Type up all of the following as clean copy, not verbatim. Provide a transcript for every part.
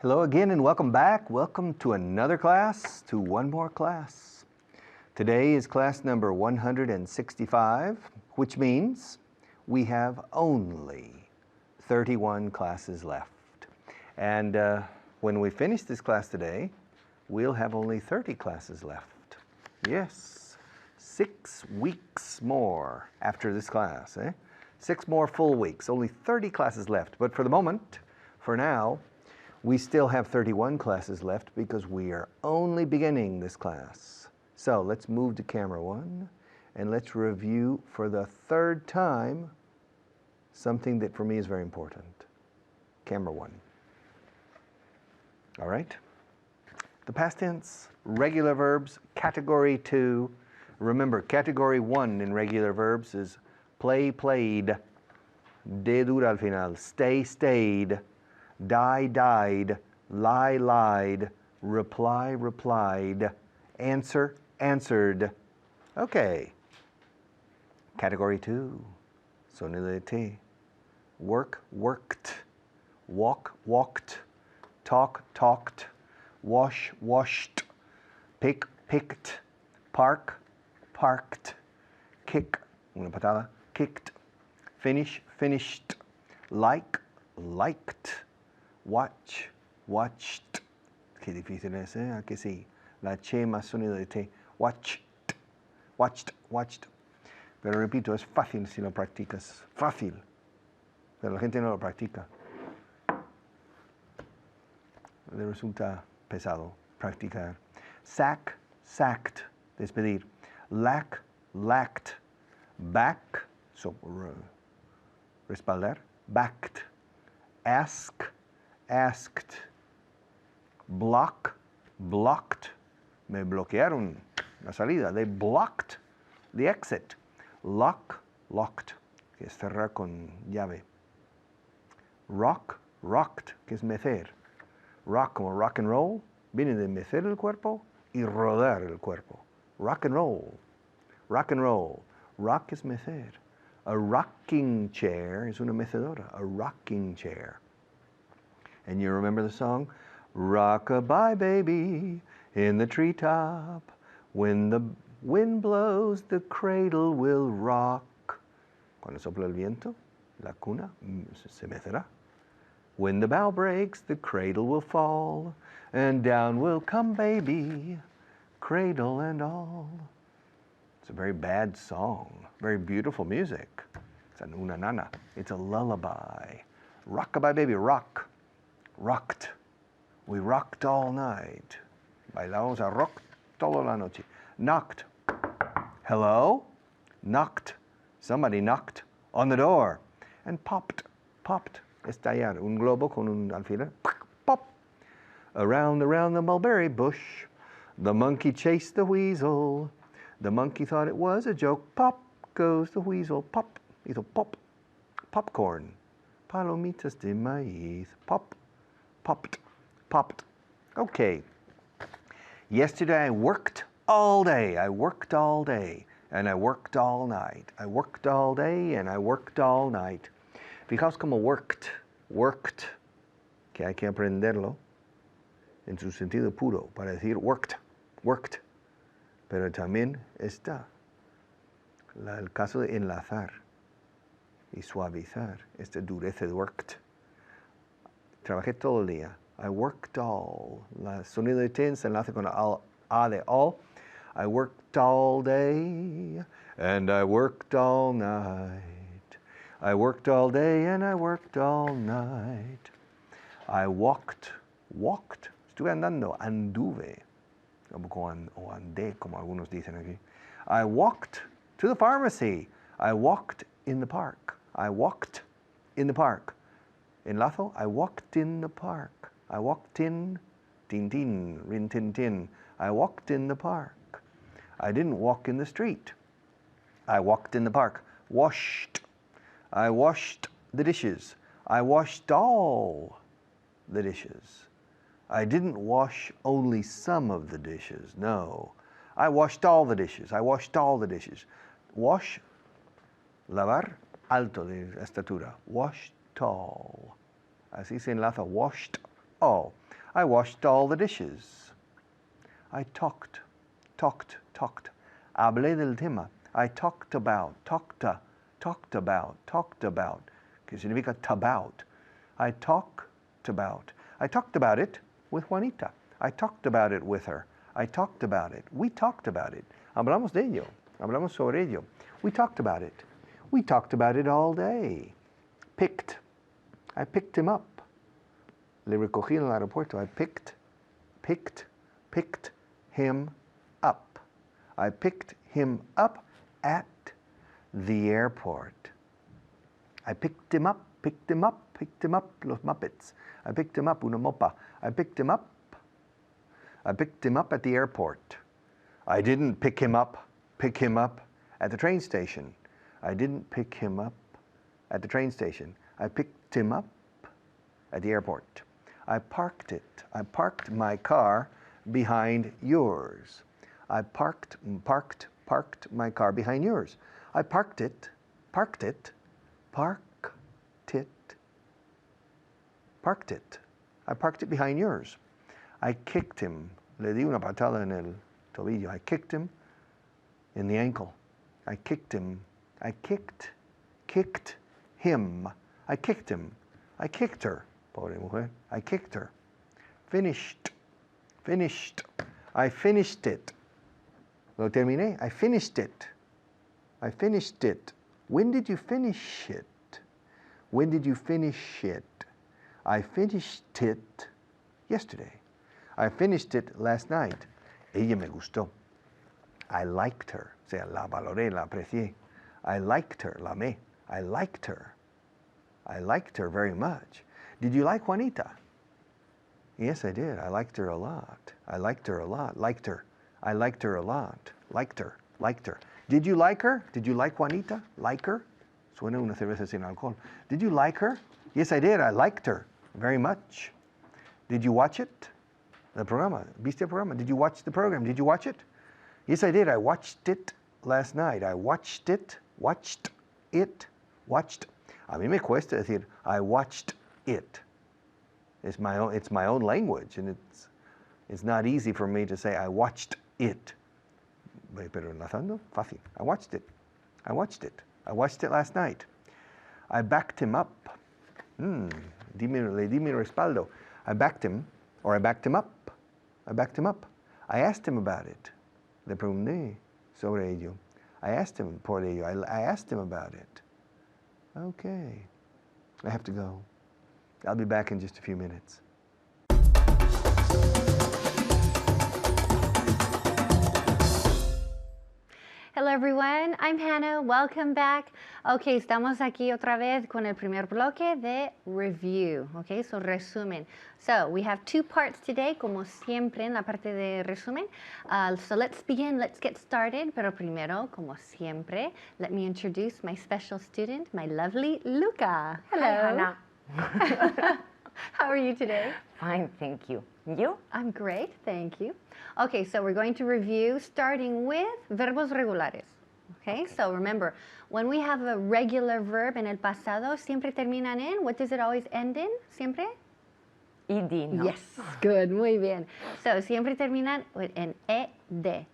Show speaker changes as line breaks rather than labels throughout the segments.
Hello again and welcome back. Welcome to another class, to one more class. Today is class number 165, which means we have only 31 classes left. And when we finish this class today, we'll have only 30 classes left. Yes, 6 weeks more after this class. 6 more full weeks, only 30 classes left. But for the moment, for now, we still have 31 classes left because we are only beginning this class. So let's move to camera 1 and let's review for the third time something that for me is very important. Camera 1. All right? The past tense, regular verbs, category 2. Remember, category 1 in regular verbs is play, played, de dura al final, stay, stayed, die, died, lie, lied, reply, replied, answer, answered. Okay. Category 2, sonido de T. Work, worked, walk, walked, talk, talked, wash, washed, pick, picked, park, parked, kick, una patada, kicked, finish, finished, like, liked, watch, watched. Qué difícil es, ¿eh? Que sí. La che más sonido de T. Watched, watched, watched. Pero repito, es fácil si lo practicas. Fácil. Pero la gente no lo practica. Le resulta pesado practicar. Sack, sacked. Despedir. Lack, lacked. Back, so, respaldar. Backed. Ask, asked. Block, blocked. Me bloquearon la salida. They blocked the exit. Lock, locked, que es cerrar con llave. Rock, rocked, que es mecer. Rock como rock and roll, viene de mecer el cuerpo y rodar el cuerpo. Rock and roll, rock and roll. Rock es mecer. A rocking chair es una mecedora, a rocking chair. And you remember the song? Rock-a-bye baby in the treetop. When the wind blows, the cradle will rock. Cuando sopla el viento, la cuna se mecerá. When the bough breaks, the cradle will fall, and down will come baby, cradle and all. It's a very bad song, very beautiful music. It's an una nana. It's a lullaby. Rock-a-bye baby, rock. Rocked. We rocked all night. Bailamos a rock toda la noche. Knocked. Hello? Knocked. Somebody knocked on the door. And popped. Popped. Estallar. Un globo con un alfiler. Pop. Around the mulberry bush, the monkey chased the weasel. The monkey thought it was a joke. Pop goes the weasel. Pop. Hizo pop. Popcorn. Palomitas de maíz. Pop. Popped. Popped. Okay. Yesterday I worked all day. I worked all day. And I worked all night. I worked all day and I worked all night. Fijaos como worked. Worked. Que hay que aprenderlo en su sentido puro para decir worked. Worked. Pero también está el caso de enlazar y suavizar esta dureza de worked. Trabajé todo el día. I worked all. La sonido de T se enlaza con A de all. I worked all day and I worked all night. I worked all day and I worked all night. I walked. Walked. Estuve andando. Anduve. O andé, como algunos dicen aquí. I walked to the pharmacy. I walked in the park. I walked in the park. Enlazo, I walked in the park. I walked in, tin tin, rin tin tin. I walked in the park. I didn't walk in the street. I walked in the park. Washed. I washed the dishes. I washed all the dishes. I didn't wash only some of the dishes, no. I washed all the dishes. I washed all the dishes. Wash, lavar, alto de estatura. Washed all. Así se enlaza washed all. I washed all the dishes. I talked. Hablé del tema. I talked about. Que significa tabout. I talked about. I talked about it with Juanita. I talked about it with her. I talked about it. We talked about it. Hablamos de ello. Hablamos sobre ello. We talked about it. We talked about it all day. Picked. I picked him up. Le recogí en el aeropuerto. I picked him up. I picked him up at the airport. I picked him up, los Muppets. I picked him up, una mopa. I picked him up at the airport. I didn't pick him up at the train station. I didn't pick him up at the train station. I picked him up at the airport. I parked it. I parked my car behind yours. I parked my car behind yours. I parked it. I parked it behind yours. I kicked him. Le di una patada en el tobillo. I kicked him in the ankle. I kicked him. I kicked him. I kicked him. I kicked her. Pobre mujer. I kicked her. Finished. I finished it. Lo terminé. I finished it. When did you finish it? I finished it yesterday. I finished it last night. Ella me gustó. I liked her. O sea, la valoré, la aprecié. I liked her, la amé. I liked her. I liked her very much. Did you like Juanita? Yes, I did. I liked her a lot. Liked her. I liked her a lot. Liked her. Did you like her? Did you like Juanita? Like her? Suena una cerveza sin alcohol. Did you like her? Yes, I did. I liked her very much. Did you watch it? El programa. ¿Viste el programa? Did you watch the program? Did you watch it? Yes, I did. I watched it last night. I watched it. Watched. A mí me cuesta decir, I watched it. It's my own language, and it's not easy for me to say, I watched it. Pero enlazando, fácil. I watched it. I watched it last night. I backed him up. Le di mi respaldo. I backed him up. I asked him about it. Le pregunté sobre ello. I asked him por ello. I asked him about it. Okay. I have to go. I'll be back in just a few minutes.
Hello everyone, I'm Hannah, welcome back. Okay, estamos aquí otra vez con el primer bloque de review, okay, so resumen. So we have two parts today, como siempre en la parte de resumen. So let's begin, let's get started, pero primero, como siempre, let me introduce my special student, my lovely Luca. Hello.
Hi, Hannah.
How are you today?
Fine, thank you. You?
I'm great, thank you. Okay, so we're going to review starting with verbos regulares. Okay, so remember, when we have a regular verb en el pasado, siempre terminan en, what does it always end in? Siempre?
Ed, no?
Yes, good, muy bien. So, siempre terminan en ed, ed,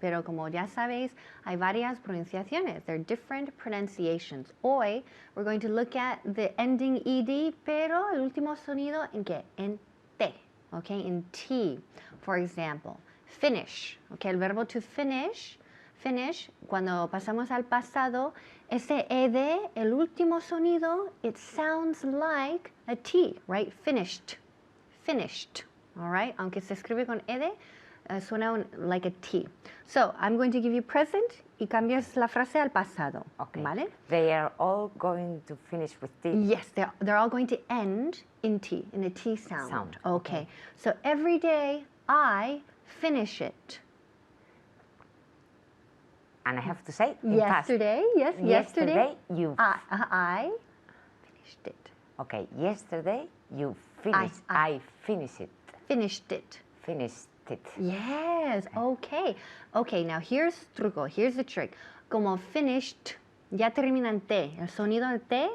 pero como ya sabéis, hay varias pronunciaciones. They're different pronunciations. Hoy, we're going to look at the ending ed, pero el último sonido en qué? En te, okay, in T. For example, finish, okay, el verbo to finish, cuando pasamos al pasado, ese ed, el último sonido, it sounds like a T, right? Finished, all right? Aunque se escribe con ed, suena like a T. So, I'm going to give you present y cambias la frase al pasado,
okay.
¿Vale?
They are all going to finish with T?
Yes, they're all going to end in T, in a T sound. Okay. So, every day, I finish it.
And I have to say
yesterday, yes,
yesterday you
I finished it.
Okay, yesterday you finished. I finished it.
Finished it.
Finished it.
Yes, okay. Okay, now here's truco, here's the trick. Como finished, ya termina en T, el sonido de T,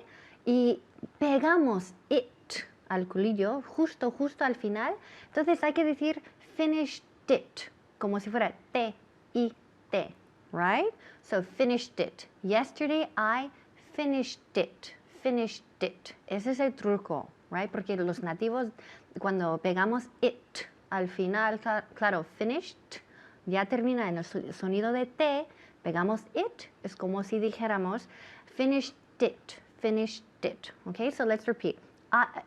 y pegamos it al culillo, justo al final. Entonces hay que decir finished it, como si fuera T-I-T, right? So finished it. Yesterday I finished it. Finished it. Ese es el truco, right? Porque los nativos, cuando pegamos it al final, claro, finished, ya termina en el sonido de T, pegamos it, es como si dijéramos finished it, finished it. Okay, so let's repeat.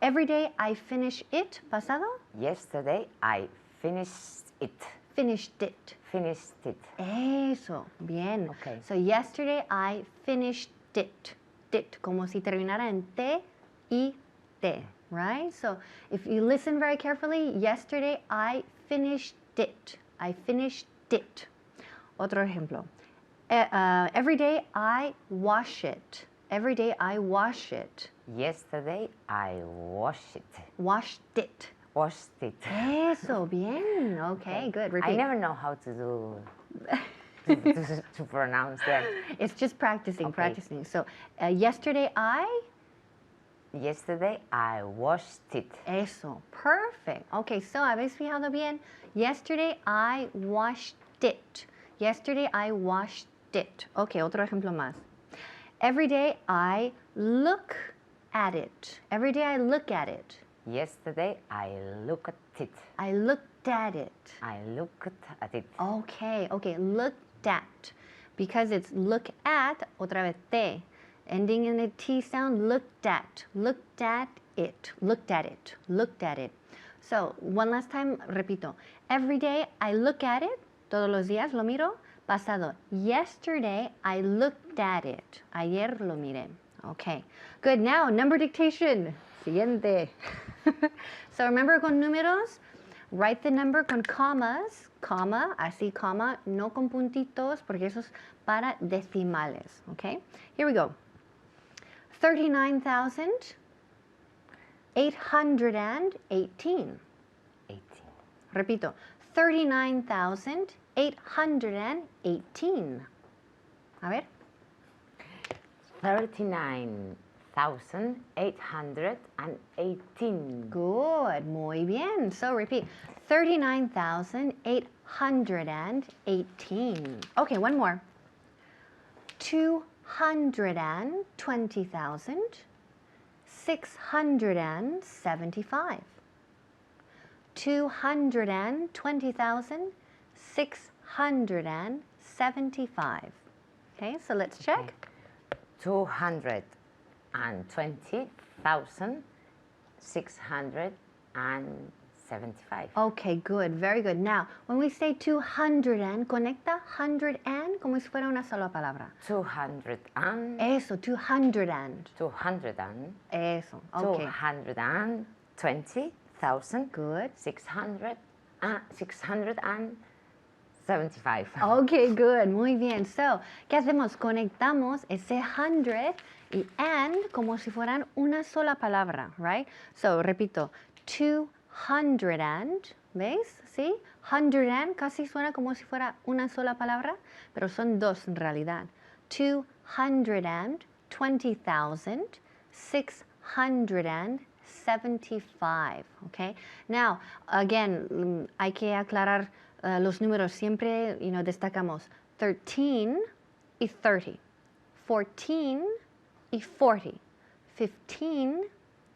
Every day I finish it, pasado.
Yesterday I finished it.
Finished it.
Finished it.
Eso, bien.
Okay.
So yesterday I finished it. It, como si terminara en T-I-T, right? So if you listen very carefully, yesterday I finished it. I finished it. Otro ejemplo. Every day I wash it. Every day I wash it.
Yesterday I washed it.
Washed it.
Washed it.
Eso, bien. Okay, good. Repeat.
I never know how to do to pronounce that.
It's just practicing,
Okay.
practicing. So yesterday I.
Yesterday I washed it.
Eso, perfect. Okay, so ¿habéis fijado bien? Yesterday I washed it. Yesterday I washed it. Okay, otro ejemplo más. Every day I look at it. Every day I look at it.
Yesterday I looked at it.
I looked at it.
I looked at it.
Okay, looked at. Because it's look at, otra vez T. Ending in a T sound, looked at. Looked at it. Looked at it. Looked at it. So, one last time, repito. Every day I look at it. Todos los días lo miro. Pasado. Yesterday I looked at it. Ayer lo miré. Okay. Good. Now, number dictation. Siguiente. So, remember con números, write the number con commas. Coma, así coma, no con puntitos, porque eso es para decimales. Okay. Here we go. 39,818.
18.
Repito, 39,818. A ver.
39,818.
Good, muy bien. So repeat, 39,818. Okay, one more. 220,675. 220,675. Okay, so let's check.
220,675.
Okay, good, very good. Now, when we say 200 and, conecta 100 and como si fuera una sola palabra.
200 and.
Eso, 200 and.
200 and.
Eso, okay.
220,000.
Good.
675.
Okay, good, muy bien. So, ¿qué hacemos? Conectamos ese 100 y and como si fueran una sola palabra, right? So, repito, 200 and, ¿veis? ¿Sí? 100 and casi suena como si fuera una sola palabra, pero son dos en realidad. 220,675, okay? Now, again, hay que aclarar los números. Siempre, destacamos 13 y 30, 14 y 40, 15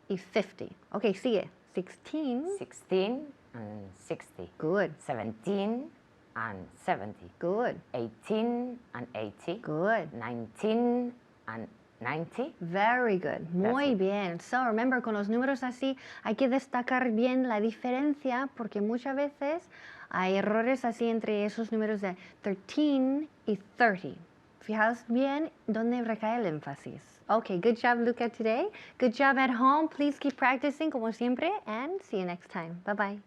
y 50. Okay, sigue. 16.
16 and 60.
Good.
17 and 70.
Good.
18 and 80.
Good.
19 and 90.
Very good. Muy
it.
bien. So, remember, con los números así hay que destacar bien la diferencia porque muchas veces hay errores así entre esos números de 13 y 30. Fijaos bien dónde recae el énfasis. Okay, good job, Luca, today. Good job at home. Please keep practicing como siempre and see you next time. Bye-bye.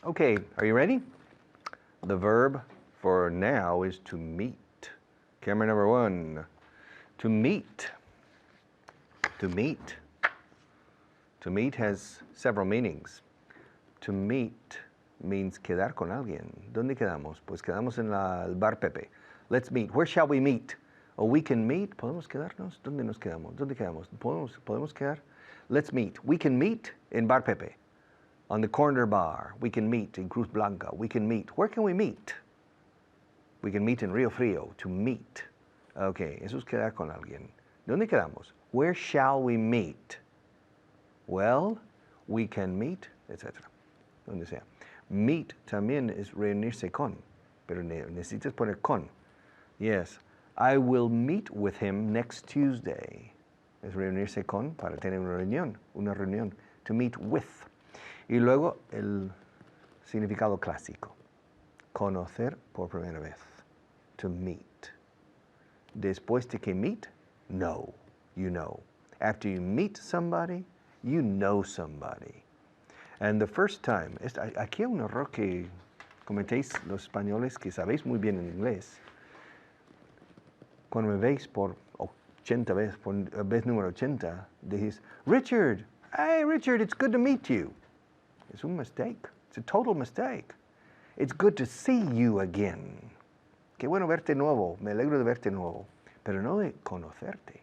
Okay, are you ready? The verb for now is to meet. Camera number 1. To meet. To meet. To meet has several meanings. To meet means quedar con alguien. ¿Dónde quedamos? Pues quedamos en el bar Pepe. Let's meet. Where shall we meet? Or we can meet. ¿Podemos quedarnos? ¿Dónde nos quedamos? ¿Dónde quedamos? ¿Podemos quedar? Let's meet. We can meet in Bar Pepe, on the corner bar. We can meet in Cruz Blanca. We can meet. Where can we meet? We can meet in Rio Frio, to meet. Okay, eso es quedar con alguien. ¿Dónde quedamos? Where shall we meet? Well, we can meet, etc. Donde sea. Meet también es reunirse con, pero necesitas poner con. Yes, I will meet with him next Tuesday. Es reunirse con para tener una reunión. To meet with. Y luego el significado clásico. Conocer por primera vez. To meet. Después de que meet, know. You know. After you meet somebody, you know somebody. And the first time, aquí hay un error que cometéis los españoles que sabéis muy bien en inglés. Cuando me veis por 80 veces, por vez número 80, decís, Richard, hey Richard, it's good to meet you. Es un mistake. It's a total mistake. It's good to see you again. Qué bueno verte nuevo, me alegro de verte nuevo, pero no de conocerte.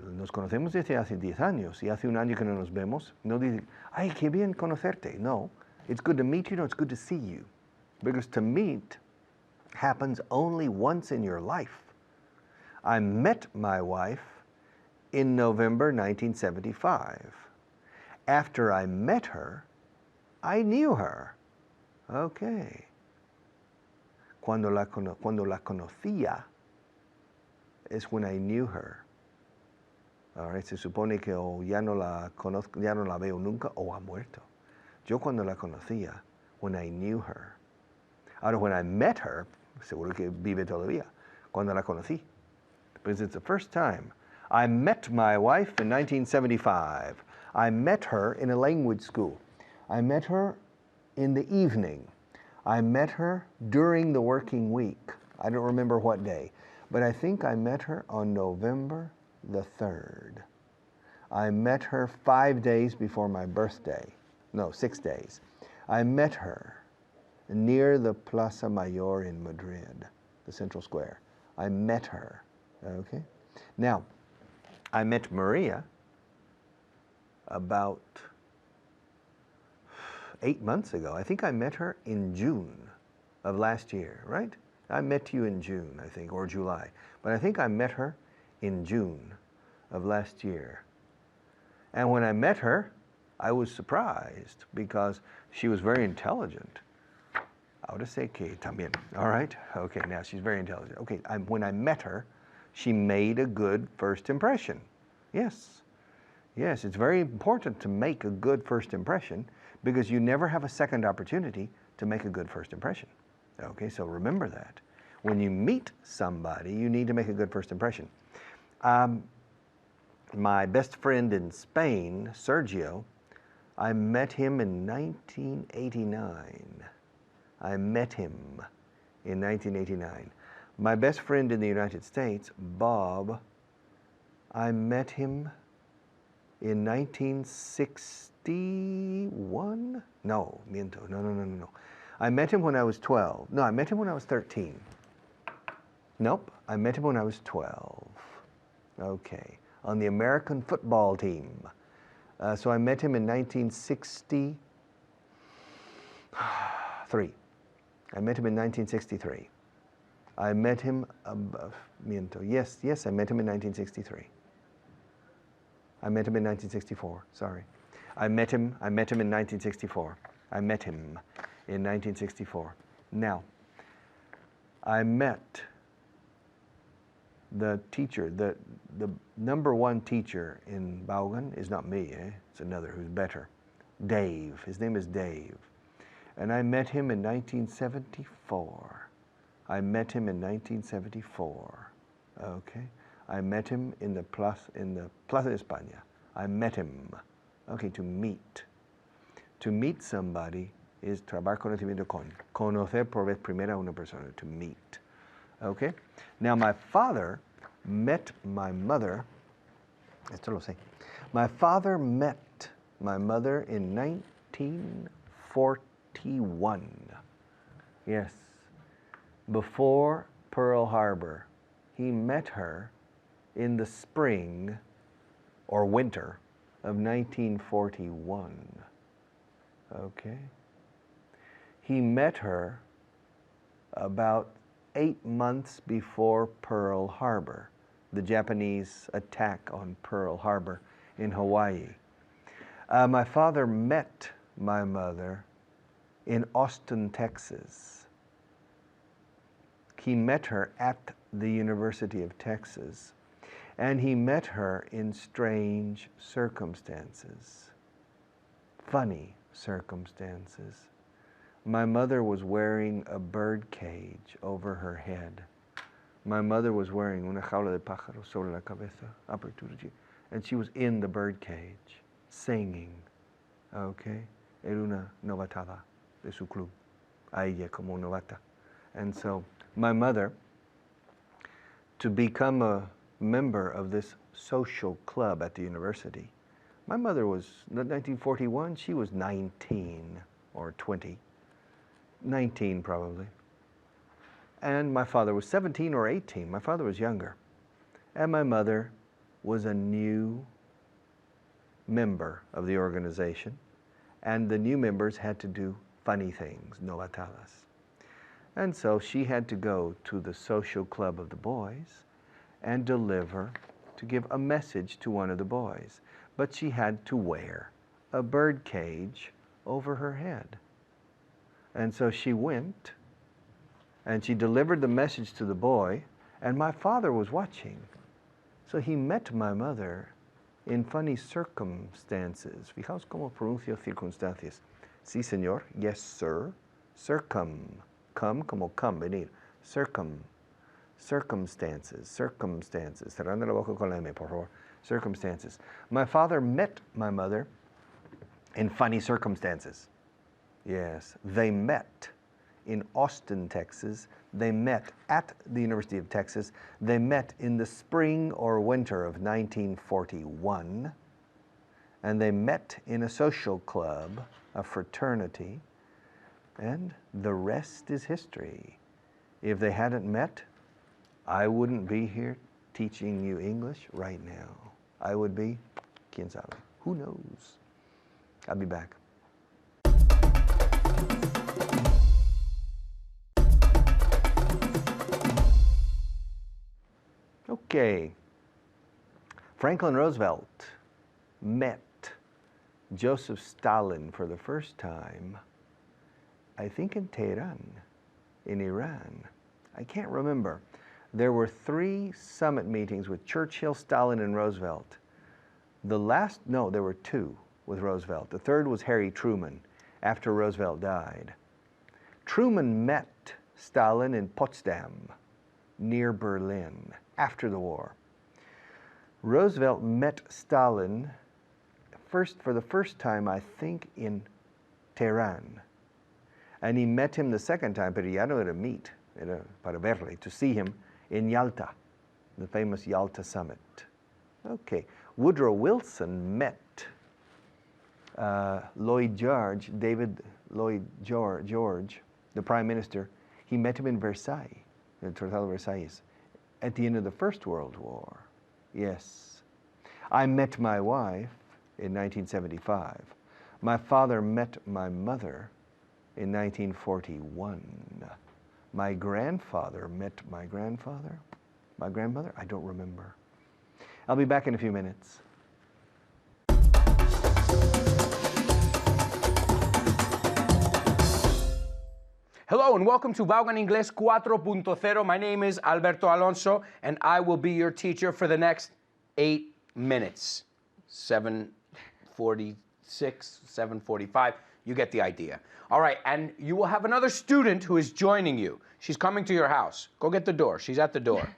Nos conocemos desde hace 10 años y hace un año que no nos vemos, no dice, ay, qué bien conocerte. No, it's good to meet you, no, it's good to see you. Because to meet happens only once in your life. I met my wife in November 1975. After I met her, I knew her. Okay. Cuando la conocía es when I knew her. All right, se supone que o ya no la conozco, ya no la veo nunca o ha muerto. Yo cuando la conocía, when I knew her. Ahora, when I met her, seguro que vive todavía. Cuando la conocí. Because it's the first time. I met my wife in 1975. I met her in a language school. I met her in the evening. I met her during the working week. I don't remember what day, but I think I met her on November the 3rd. I met her 5 days before my birthday. No, 6 days. I met her near the Plaza Mayor in Madrid, the Central Square. I met her, okay? Now, I met Maria about 8 months ago. I think I met her in June of last year, right? I met you in June, I think, or July. But I think I met her in June of last year. And when I met her, I was surprised because she was very intelligent. Ahora sé que también, all right? Okay, now she's very intelligent. Okay, when I met her, she made a good first impression. Yes, yes, it's very important to make a good first impression because you never have a second opportunity to make a good first impression. Okay, so remember that. When you meet somebody, you need to make a good first impression. My best friend in Spain, Sergio, I met him in 1989. I met him in 1989. My best friend in the United States, Bob, I met him in 1961? No, miento, no. I met him when I was 12. No, I met him when I was 13. Nope, I met him when I was 12. Okay, on the American football team. So I met him in 1963. I met him in 1963. I met him, miento, yes, I met him in 1963. I met him in 1964, sorry. I met him in 1964. I met him in 1964. Now, I met the teacher, the number one teacher in Vaughan is not me, it's another who's better. Dave, his name is Dave. And I met him in 1974. I met him in 1974, okay? I met him in the Plaza de España. I met him, okay, to meet. To meet somebody is trabar conocimiento con. Conocer por vez primera a una persona, to meet, okay? Now my father met my mother, esto lo sé. My father met my mother in 1941. Yes. before Pearl Harbor. He met her in the spring or winter of 1941. Okay? He met her about 8 months before Pearl Harbor, the Japanese attack on Pearl Harbor in Hawaii. My father met my mother in Austin, Texas. He met her at the University of Texas, and he met her in strange circumstances, funny circumstances. My mother was wearing a bird cage over her head. My mother was wearing una jaula de pájaros sobre la cabeza, and she was in the bird cage, singing, okay? Era una novatada de su club, a ella como novata. And so my mother, to become a member of this social club at the university, my mother was, in 1941, she was 19 or 20, 19 probably. And my father was 17 or 18. My father was younger. And my mother was a new member of the organization. And the new members had to do funny things, novatadas. And so she had to go to the social club of the boys and to give a message to one of the boys. But she had to wear a bird cage over her head. And so she went and she delivered the message to the boy, and my father was watching. So he met my mother in funny circumstances. Fijaos cómo pronuncio circunstancias. Sí, señor. Yes, sir. Come como come, venir. Circumstances. Cerrando la boca con la M, por favor. Circumstances. My father met my mother in funny circumstances. Yes, they met in Austin, Texas. They met at the University of Texas. They met in the spring or winter of 1941. And they met in a social club, a fraternity. And the rest is history. If they hadn't met, I wouldn't be here teaching you English right now. I would be, quién sabe, who knows? I'll be back. Okay. Franklin Roosevelt met Joseph Stalin for the first time, I think in Tehran, in Iran. I can't remember. There were 3 summit meetings with Churchill, Stalin, and Roosevelt. There were 2 with Roosevelt. The third was Harry Truman, after Roosevelt died. Truman met Stalin in Potsdam, near Berlin, after the war. Roosevelt met Stalin for the first time, I think, in Tehran. And he met him the second time, pero ya no era meet, era para verle, to see him in Yalta, the famous Yalta Summit. Okay. Woodrow Wilson met David Lloyd George, the Prime Minister. He met him in Versailles, in the Tratado de Versailles, at the end of the First World War. Yes. I met my wife in 1975. My father met my mother in 1941. My grandfather met my grandmother? I don't remember. I'll be back in a few minutes.
Hello and welcome to Vaughan Inglés 4.0. My name is Alberto Alonso and I will be your teacher for the next 8 minutes. 7:46, 7:45, you get the idea. All right, and you will have another student who is joining you. She's coming to your house. Go get the door, she's at the door.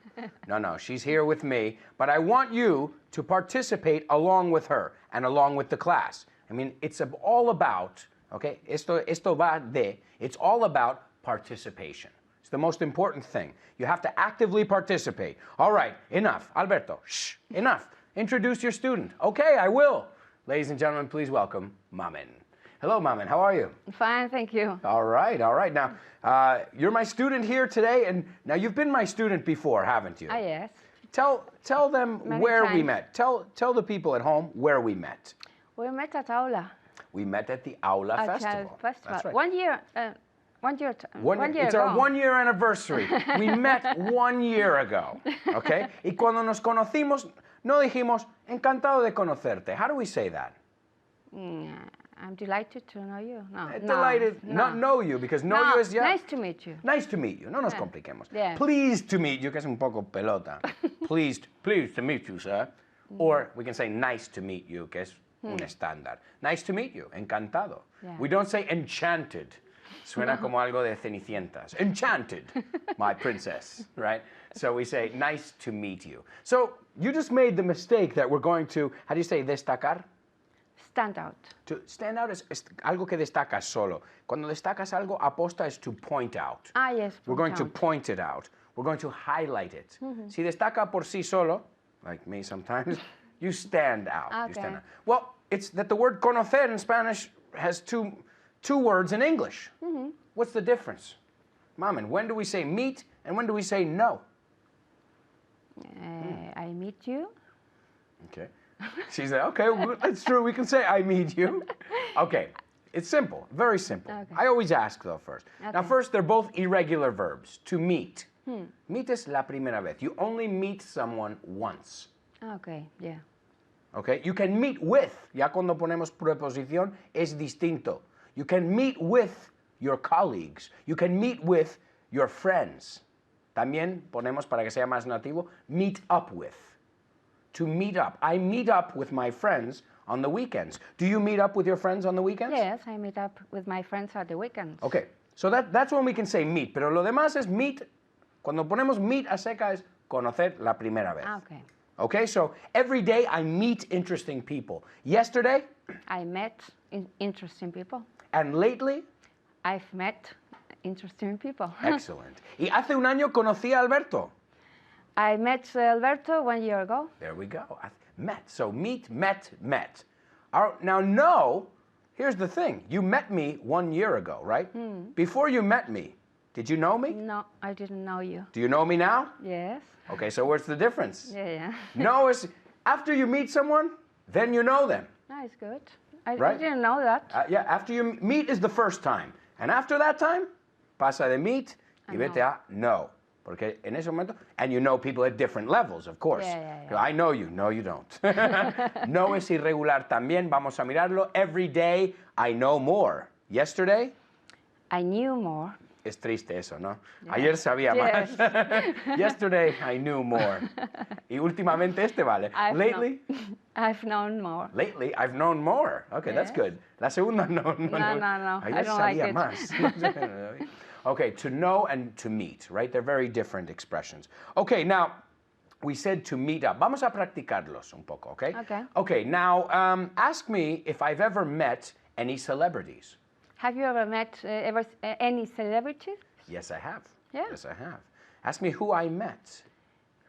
No, she's here with me, but I want you to participate along with her and along with the class. I mean, it's all about, okay, esto va de, it's all about participation. It's the most important thing. You have to actively participate. All right, enough. Alberto, shh, enough. Introduce your student. Okay, I will. Ladies and gentlemen, please welcome Mamen. Hello, Mamen. How are you?
Fine, thank you.
All right, all right. Now, you're my student here today, and now you've been my student before, haven't you?
Ah, yes.
Tell them
Many
where we
times.
met. Tell the people at home where we met.
We met at Aula.
We met at the Aula
At
Festival.
festival.
That's right.
1 year. 1 year. 1 year
It's
ago.
our 1 year anniversary. We met 1 year ago. Okay? Y cuando nos conocimos, no dijimos, encantado de conocerte. How do we say that?
I'm delighted to know you. No.
Delighted not know you, because know you is ya.
Nice to meet you.
Nice to meet you. No nos compliquemos.
Yeah.
Pleased to meet you, que es un poco pelota. pleased to meet you, sir. Or we can say nice to meet you, que es un estándar. Nice to meet you. Encantado.
Yeah.
We don't say enchanted. Suena como algo de Cenicientas. Enchanted, my princess, right? So we say nice to meet you. So you just made the mistake that we're going to, how do you say destacar?
Stand out.
To stand out es algo que destacas solo. Cuando destacas algo, aposta is to point out.
Ah, yes.
We're going to
point
point it out. We're going to highlight it. Si destaca por sí solo, like me sometimes, you stand out. You stand
Okay.
out. Well, it's that the word conocer in Spanish has two words in English. What's the difference? Mamen, when do we say meet and when do we say no?
I meet you.
Okay. She said, okay, well, that's true. We can say I meet you. Okay. It's simple, very simple.
Okay.
I always ask though first. Now
Okay.
first, they're both irregular verbs. To meet. Meet es la primera vez. You only meet someone once.
Okay, yeah.
Okay? You can meet with. Ya cuando ponemos preposición es distinto. You can meet with your colleagues. You can meet with your friends. También ponemos, para que sea más nativo, meet up with. To meet up. I meet up with my friends on the weekends. Do you meet up with your friends on the weekends?
Yes, I meet up with my friends at the weekends.
Okay, so that's when we can say meet. Pero lo demás es meet. Cuando ponemos meet a seca es conocer la primera vez.
Okay.
Okay, so every day I meet interesting people. Yesterday
I met interesting people.
and lately,
I've met interesting people.
excellent. Y hace un año conocí a Alberto.
I met Alberto 1 year ago.
There we go. Met. So meet, met. Now, no, here's the thing. You met me 1 year ago, right? Before you met me, did you know me?
No, I didn't know you.
Do you know me now?
Yes.
Okay, so what's the difference?
Yeah.
No is after you meet someone, then you know them.
That's good. I
Right.
didn't know that.
Yeah, after you meet is the first time. And after that time, pasa de meet y vete a know. Porque en ese momento, and you know people at different levels, of course.
Yeah.
I know you. No, you don't. No es irregular también. Vamos a mirarlo. Every day, I know more. Yesterday,
I knew more.
es triste eso, ¿no? Ayer sabía más. Yesterday, I knew more. Y últimamente este vale. Lately,
I've known more.
lately, I've known more. Okay, that's
Yes.
good. La segunda no.
No.
Ayer
I don't like
sabía
it.
más. Okay, to know and to meet, right? They're very different expressions. Okay, now, we said to meet up. Vamos a practicarlos un poco, okay?
Okay.
Okay, now, ask me if I've ever met any celebrities.
Have you ever met any celebrities?
Yes, I have.
Yeah.
Yes, I have. Ask me who I met.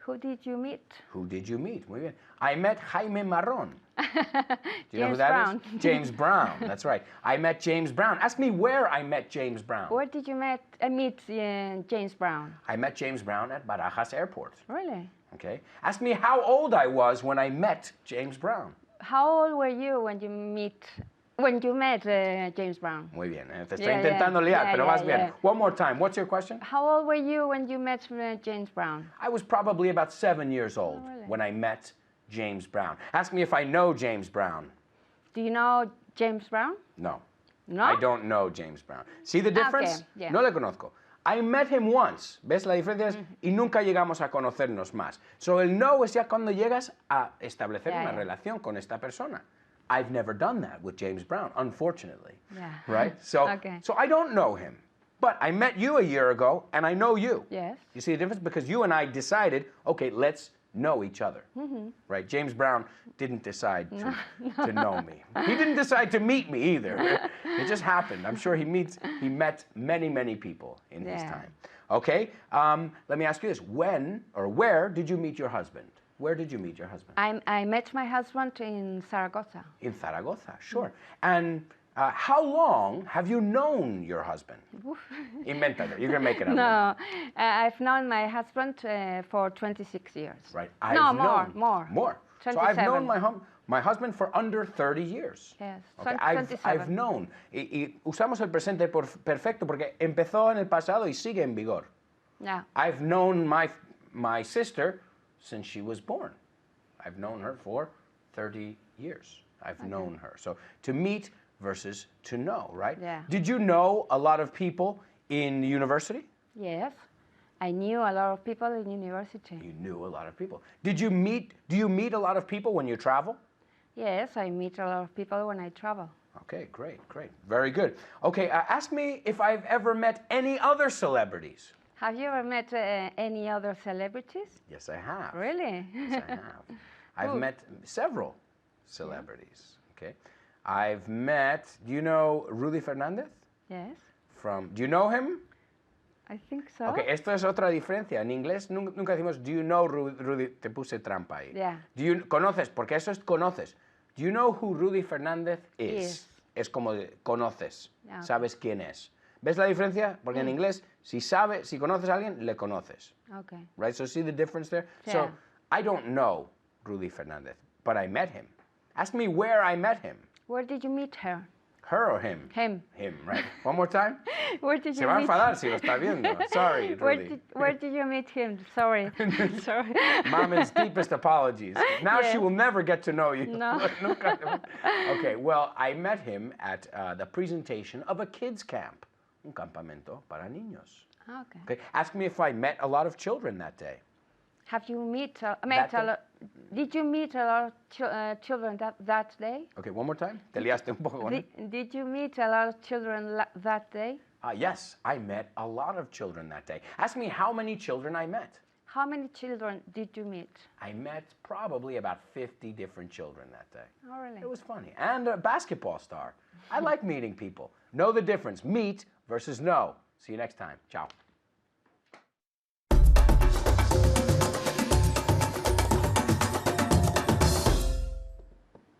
Who did you meet?
Who did you meet? Muy bien. I met Jaime Marrón. Do you know who
James
that
Brown.
is? James Brown. That's right. I met James Brown. Ask me where I met James Brown.
Where did you meet James Brown?
I met James Brown at Barajas Airport.
Really?
Okay. Ask me how old I was when I met James Brown.
How old were you when you met James Brown?
Muy bien. Te estoy
Yeah,
intentando liar, pero vas bien.
yeah.
One more time. What's your question?
How old were you when you met James Brown?
I was probably about 7 years old
really?
when I met James Brown. Ask me if I know James Brown.
Do you know James Brown?
No.
No?
I don't know James Brown. See the difference?
Okay, yeah.
No le conozco. I met him once. ¿Ves la diferencia? Y nunca llegamos a conocernos más. So el no es ya cuando llegas a establecer una relación con esta persona. I've never done that with James Brown, unfortunately.
Yeah.
Right? So,
Okay.
so I don't know him. But I met you a year ago, and I know you.
Yes.
You see the difference? Because you and I decided, okay, let's know each other. Right? James Brown didn't decide to know me. He didn't decide to meet me either. It just happened. I'm sure he met many, many people in his
Yeah.
time. Okay? Let me ask you this. When or where did you meet your husband? Where did you meet your husband?
I met my husband in Zaragoza.
In Zaragoza, sure. And How long have you known your husband? Invéntalo. You're going to make it up.
No, I've known my husband for 26 years.
Right.
No,
I've
more.
More. So I've
27.
known my husband for under 30 years.
Yes,
Okay,
27.
I've known. Y usamos el presente perfecto porque empezó en el pasado y sigue en vigor.
Yeah.
I've known my sister since she was born. I've known her for 30 years. I've known her. So to meet versus to know, right?
Yeah.
Did you know a lot of people in university?
Yes. I knew a lot of people in university.
You knew a lot of people. Do you meet a lot of people when you travel?
Yes, I meet a lot of people when I travel.
Okay, great. Very good. Okay, ask me if I've ever met any other celebrities.
Have you ever met any other celebrities?
Yes, I have.
Really?
Yes, I have. I've met several celebrities. Okay, I've met. Do you know Rudy Fernandez?
Yes,
Do you know him?
I think so.
Okay, esto es otra diferencia. En inglés nunca decimos do you know Rudy. Te puse trampa ahí.
Yeah.
Conoces, porque eso es conoces. Do you know who Rudy Fernandez is?
Yes.
Es como conoces.
Yeah, okay.
Sabes quién es. ¿Ves la diferencia? Porque en inglés, si conoces a alguien, le conoces.
Okay.
Right? So see the difference there?
Yeah.
So I don't know Rudy Fernandez, but I met him. Ask me where I met him.
Where did you meet her?
Her or him?
Him.
Him, right? One more time.
Where did
Se
you
va a
meet?
enfadar si lo está viendo. Sorry,
Where
Rudy.
did you meet him? Sorry. Sorry.
Mama's deepest apologies. Now she
Yes.
will never get to know you.
No.
Okay, well, I met him at the presentation of a kids camp, un campamento para niños.
Okay.
Okay, ask me if I met a lot of children that day.
Have you met
That
a lot? Did you meet a lot of children that day?
Okay, one more time. Te liaste un poco con él.
Did you meet a lot of children that day?
Yes, I met a lot of children that day. Ask me how many children I met.
How many children did you meet?
I met probably about 50 different children that day.
Oh, really?
It was funny. And a basketball star. I like meeting people. Know the difference. Meet versus know. See you next time. Ciao.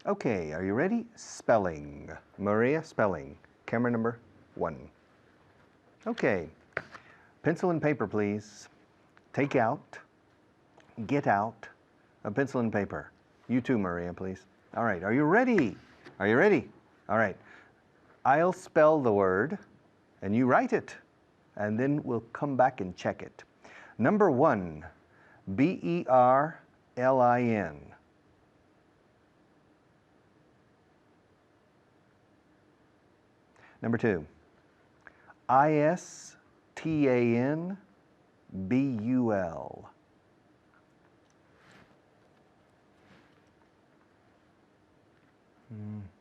Okay, are you ready? Spelling. Maria, spelling. Camera number 1. Okay, pencil and paper, please. Take out, get out a pencil and paper. You too, Maria, please. All right, are you ready? Are you ready? All right. I'll spell the word, and you write it, and then we'll come back and check it. Number 1, Berlin. Number 2, Istanbul.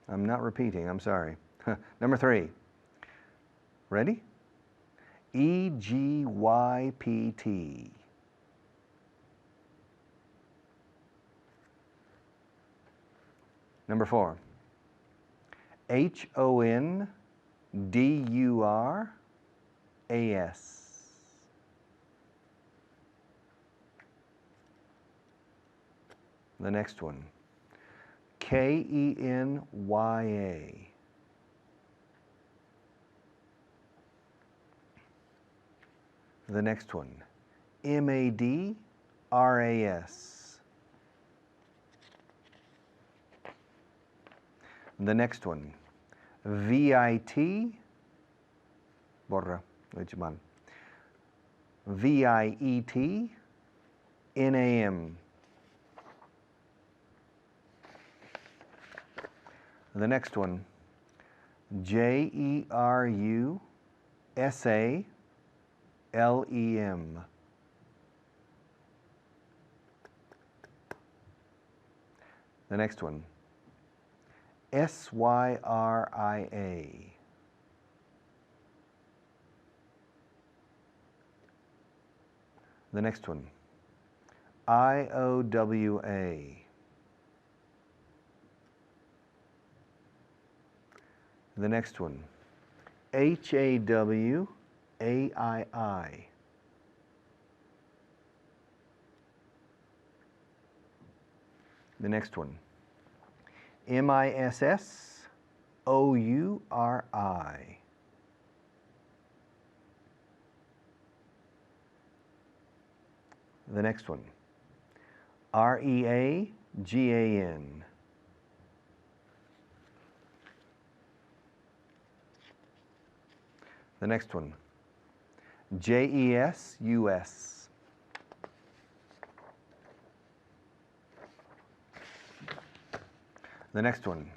I'm not repeating, I'm sorry. Number 3, ready? Egypt. Number 4, Honduras. The next one, Kenya. The next one, Madras. The next one, VIT. Borra, Leitman. VIETNAM. The next one, JERUSALEM. The next one, SYRIA. The next one, IOWA. The next one, HAWAII. The next one, MISS. O-U-R-I. The next one, R-E-A-G-A-N. The next one, J-E-S-U-S. The next one,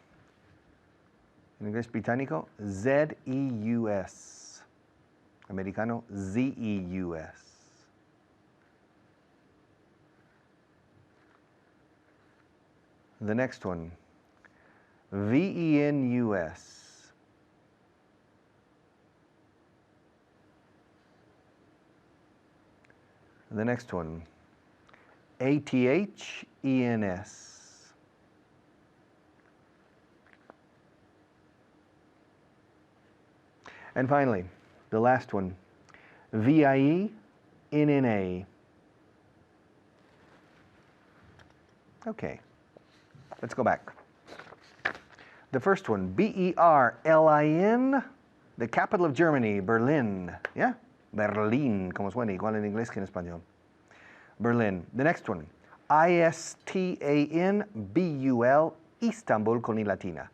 en inglés británico, Z-E-U-S. Americano, Z-E-U-S. The next one, V-E-N-U-S. The next one, A-T-H-E-N-S. And finally, the last one, V-I-E-N-N-A. Okay, let's go back. The first one, B-E-R-L-I-N, the capital of Germany, Berlin. Yeah? Berlín, como suena, igual en inglés que en español. Berlin. The next one, I-S-T-A-N-B-U-L, Istanbul con I latina.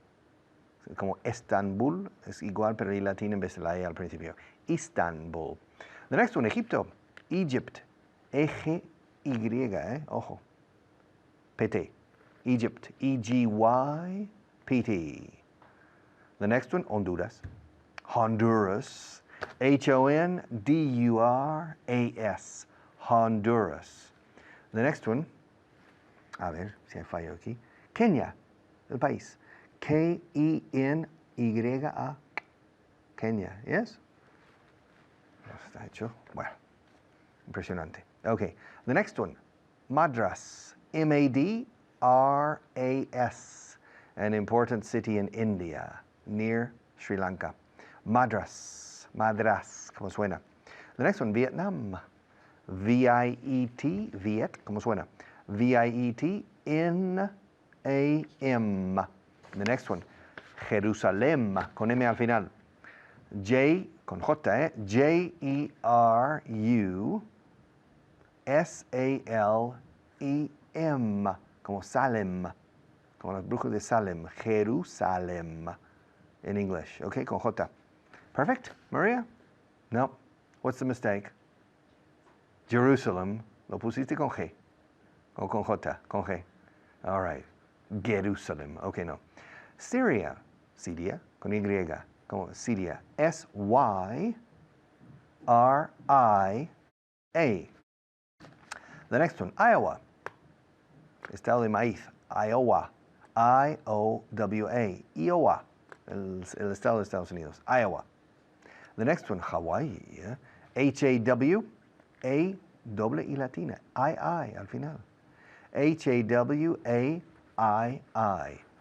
Como Estambul, es igual, pero I latina en vez de la E al principio. Istanbul. The next one, Egipto, Egypt. E-G-Y, ojo. P-T. Egypt, E-G-Y-P-T. The next one, Honduras. Honduras, H-O-N-D-U-R-A-S. Honduras. The next one, a ver si hay fallo aquí. Kenia, el país. K-E-N-Y-A. Kenia, yes? Está hecho. Bueno, impresionante. Okay, the next one, Madras. M-A-D-R-A-S. An important city in India, near Sri Lanka. Madras, Madras, como suena. The next one, Vietnam. V-I-E-T, Viet, como suena. V-I-E-T-N-A-M. The next one, Jerusalem, con M al final. J, con J, J-E-R-U-S-A-L-E-M, como Salem, como los brujos de Salem. Jerusalem, in English, okay, con J. Perfect, Maria? No. What's the mistake? Jerusalem, lo pusiste con G, o con J, con G. All right, Jerusalem, okay, no. Syria, Siria, con Y, como Syria, S-Y-R-I-A. The next one, Iowa, estado de maíz, Iowa, I-O-W-A, Iowa, el estado de Estados Unidos, Iowa. The next one, Hawaii, H-A-W-A, doble y latina, I-I al final. H-A-W-A-I-I.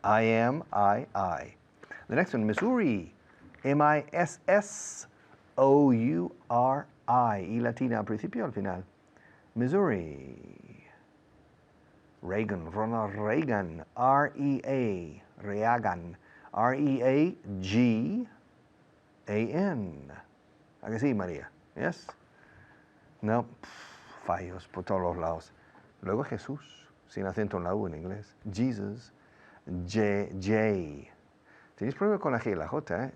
I am, I. The next one, Missouri. M-I-S-S-O-U-R-I. Y latina al principio, al final. Missouri. Reagan, Ronald Reagan. R-E-A. Reagan. R-E-A-G-A-N. ¿A que sí, María? Yes? No. Fallos por todos los lados. Luego Jesús, sin acento en la U en inglés. Jesus. J. Tienes problema con la G y la J, ¿eh?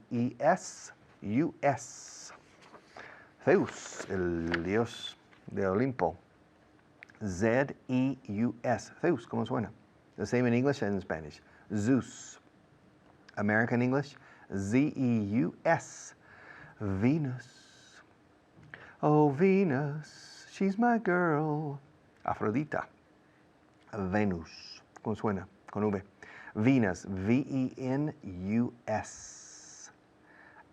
J-E-S-U-S. Zeus, el dios de Olimpo. Z-E-U-S. Zeus, ¿cómo suena? The same in English and in Spanish. Zeus. American English, Z-E-U-S. Venus. Oh, Venus, she's my girl. Afrodita. Venus, ¿cómo suena? Con V. Venus, V-E-N-U-S.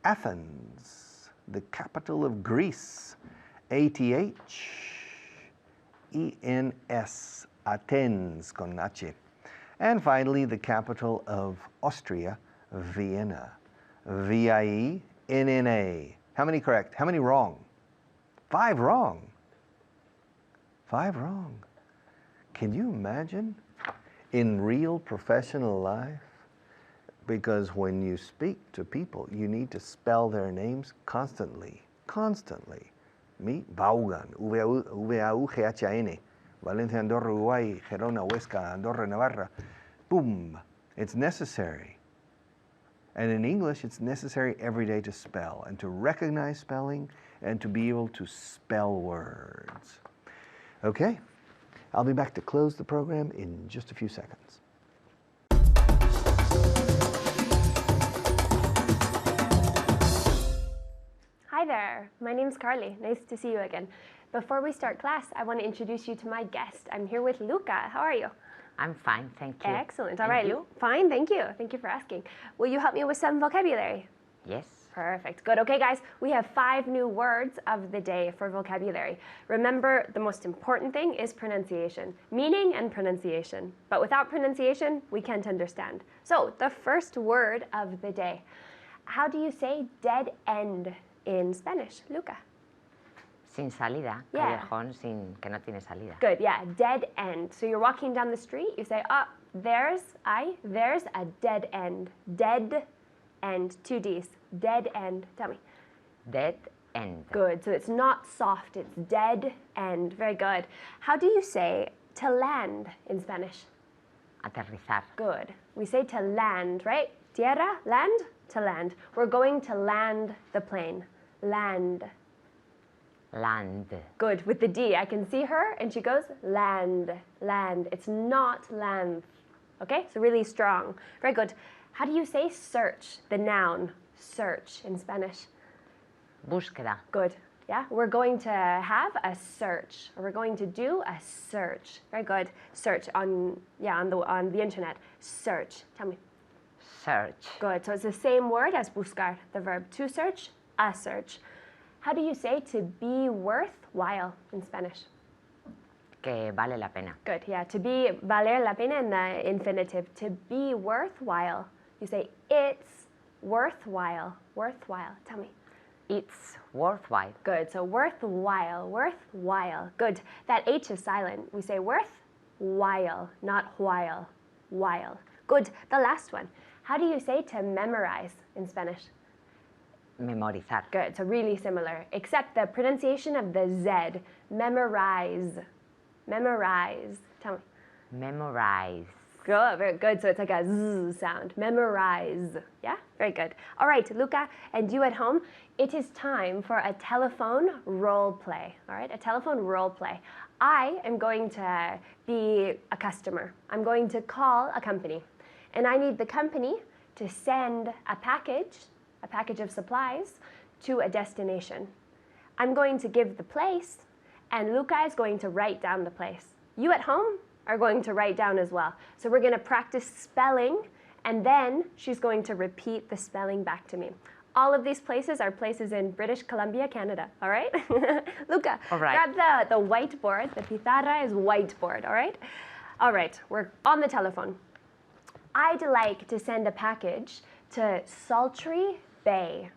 Athens, the capital of Greece. A-T-H-E-N-S. Athens, con H. And finally, the capital of Austria, Vienna. V-I-E-N-N-A. How many correct? How many wrong? 5 wrong. 5 wrong. Can you imagine? In real professional life, Because when you speak to people, you need to spell their names constantly. Constantly. Me, Vaughan, Vaughan, Valencia, Andorra, Uruguay, Gerona, Huesca, Andorra, Navarra. Boom. It's necessary. And in English, it's necessary every day to spell and to recognize spelling and to be able to spell words. Okay? I'll be back to close the program in just a few seconds.
Hi there, my name's Carly. Nice to see you again. Before we start class, I want to introduce you to my guest. I'm here with Luca. How are you?
I'm fine, thank you.
Excellent. All
And
right.
you?
Fine, thank you. Thank you for asking. Will you help me with some vocabulary?
Yes.
Perfect. Good. Okay, guys, we have 5 new words of the day for vocabulary. Remember, the most important thing is pronunciation, meaning and pronunciation. But without pronunciation, we can't understand. So, the first word of the day. How do you say dead end in Spanish, Luca?
Sin salida.
Yeah.
Callejón sin que no tiene salida.
Good, yeah, dead end. So you're walking down the street, you say, there's a dead end. Dead end, 2 Ds. Dead end. Tell me.
Dead end.
Good, so it's not soft, it's dead end. Very good. How do you say to land in Spanish?
Aterrizar.
Good. We say to land, right? Tierra, land, to land. We're going to land the plane. Land.
Land.
Good, with the D. I can see her and she goes, land, land. It's not land. Okay, so really strong. Very good. How do you say search, the noun, search in Spanish?
Búsqueda.
Good, yeah. We're going to have a search, or we're going to do a search. Very good. Search on the internet. Search, tell me.
Search.
Good, so it's the same word as buscar, the verb to search, a search. How do you say to be worthwhile in Spanish?
Que vale la pena.
Good, yeah. To be valer la pena in the infinitive. To be worthwhile. You say it's worthwhile. Worthwhile. Tell me.
It's worthwhile.
Good. So worthwhile. Worthwhile. Good. That H is silent. We say worthwhile, not while. While. Good. The last one. How do you say to memorize in Spanish?
Memorizar.
Good, so really similar, except the pronunciation of the Z. Memorize. Memorize. Tell me.
Memorize.
Good, very good. So it's like a Z sound. Memorize. Yeah, very good. All right, Luca, and you at home, it is time for a telephone role play. All right, a telephone role play. I am going to be a customer. I'm going to call a company, and I need the company to send a package of supplies to a destination. I'm going to give the place, and Luca is going to write down the place. You at home are going to write down as well. So we're going to practice spelling, and then she's going to repeat the spelling back to me. All of these places are places in British Columbia, Canada, all right? Luca,
all right.
Grab the whiteboard. The pizarra is whiteboard, all right? All right, we're on the telephone. I'd like to send a package to Sultry Bay.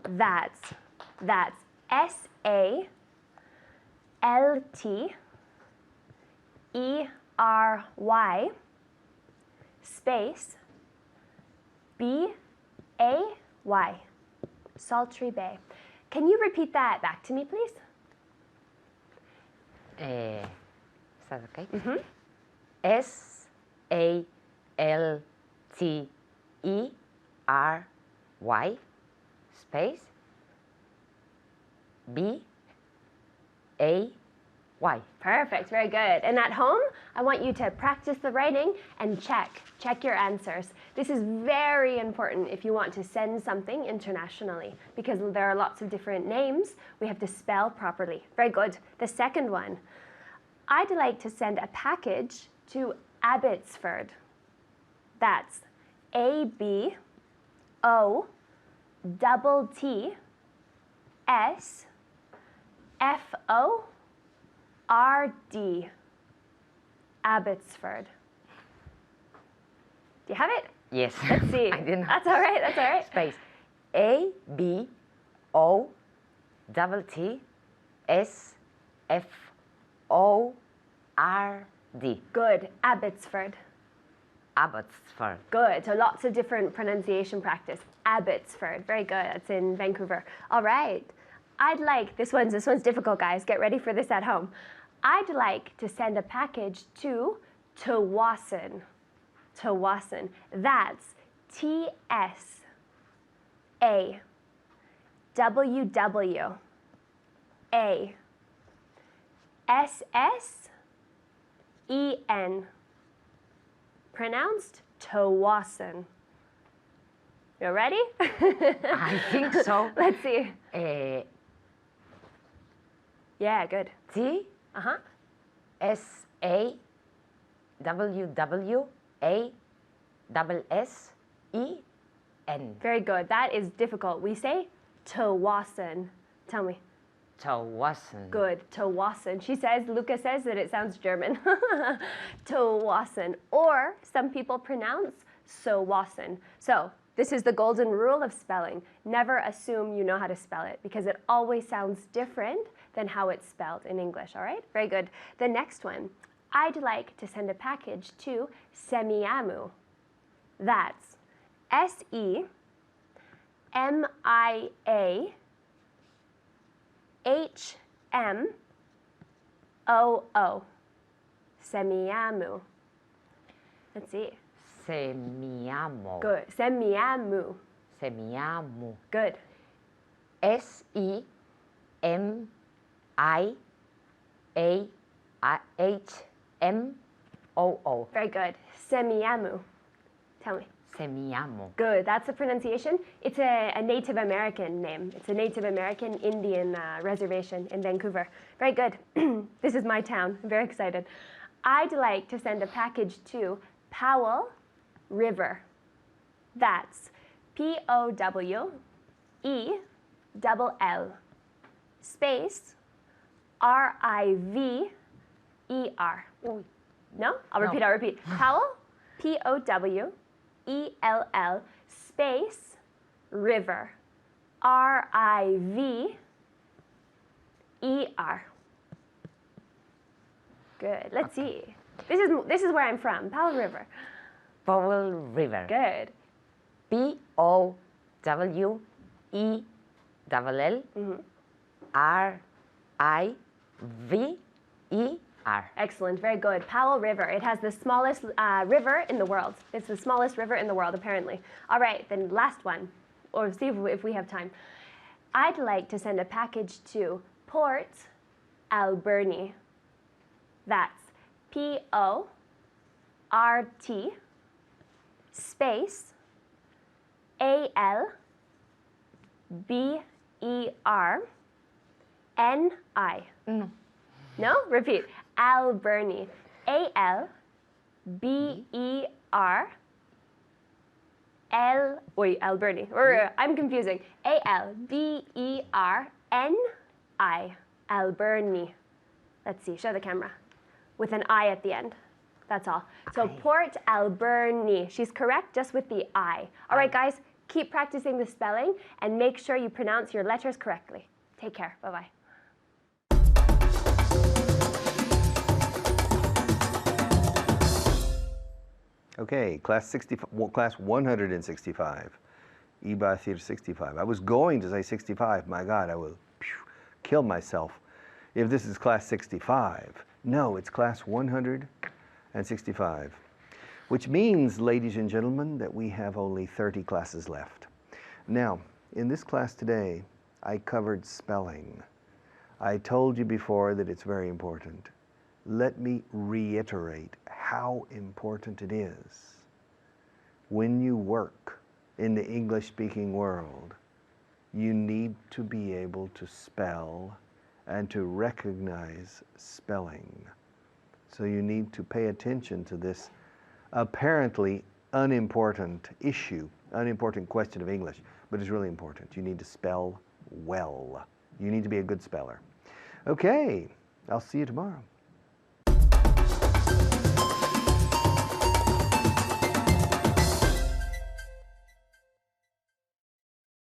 That's SALTERY space BAY. Sultry Bay. Can you repeat that back to me, please?
Is that okay?
Mm-hmm.
SALTERY space BAY.
Perfect, very good. And at home, I want you to practice the writing and check your answers. This is very important if you want to send something internationally, because there are lots of different names. We have to spell properly. Very good. The second one, I'd like to send a package to Abbotsford. That's ABOTSFORD. Abbotsford. Do you have it?
Yes.
Let's see.
I didn't.
That's all right. That's all right.
Space ABOTTSFORD.
Good. Abbotsford.
Abbotsford.
Good. So lots of different pronunciation practice. Abbotsford. Very good. That's in Vancouver. All right. This one's difficult, guys. Get ready for this at home. I'd like to send a package to Tawasin. Tawasin. That's TSAWWASSEN. Pronounced Tawasin. You ready?
I think so.
Let's see. Yeah, good.
TSAWWASSEN.
Very good. That is difficult. We say Tawasin. Tell me.
Tawasin.
Good. Tawasin. Luca says that it sounds German. Tawasin. Or some people pronounce Sawasin. So this is the golden rule of spelling. Never assume you know how to spell it because it always sounds different than how it's spelled in English, all right? Very good. The next one. I'd like to send a package to Semiahmoo. That's SEMIAHMOO. Semiahmoo. Let's see.
Semiahmoo.
Good. Semiahmoo.
Semiahmoo.
Good.
SEMIAHMOO.
Very good. Semiahmoo. Tell me.
Semiahmoo.
Good. That's the pronunciation. It's a Native American name. It's a Native American Indian reservation in Vancouver. Very good. This is my town. I'm very excited. I'd like to send a package to Powell River. That's POWELL space RIVER. No? I'll repeat. Powell, POWELL space river RIVER. Good. Let's see. This is where I'm from. Powell River.
Powell River.
Good.
POWELLRIVER.
Excellent. Very good. Powell River. It has the smallest river in the world. It's the smallest river in the world, apparently. All right. Then last one, or see if we have time. I'd like to send a package to Port Alberni. That's PORT space ALBERNI. No? Repeat. Alberni. Alberni. I'm confusing. ALBERNI. Alberni. Let's see. Show the camera. With an I at the end. That's all. So Port Alberni. She's correct just with the I. All right, guys. Keep practicing the spelling and make sure you pronounce your letters correctly. Take care. Bye-bye.
Okay, class 165. Iba decir 65. I was going to say 65. My God, I will kill myself if this is class 65. No, it's class 165. Which means, ladies and gentlemen, that we have only 30 classes left. Now, in this class today, I covered spelling. I told you before that it's very important. Let me reiterate how important it is. When you work in the English-speaking world, you need to be able to spell and to recognize spelling. So you need to pay attention to this apparently unimportant issue, unimportant question of English, but it's really important. You need to spell well. You need to be a good speller. Okay, I'll see you tomorrow.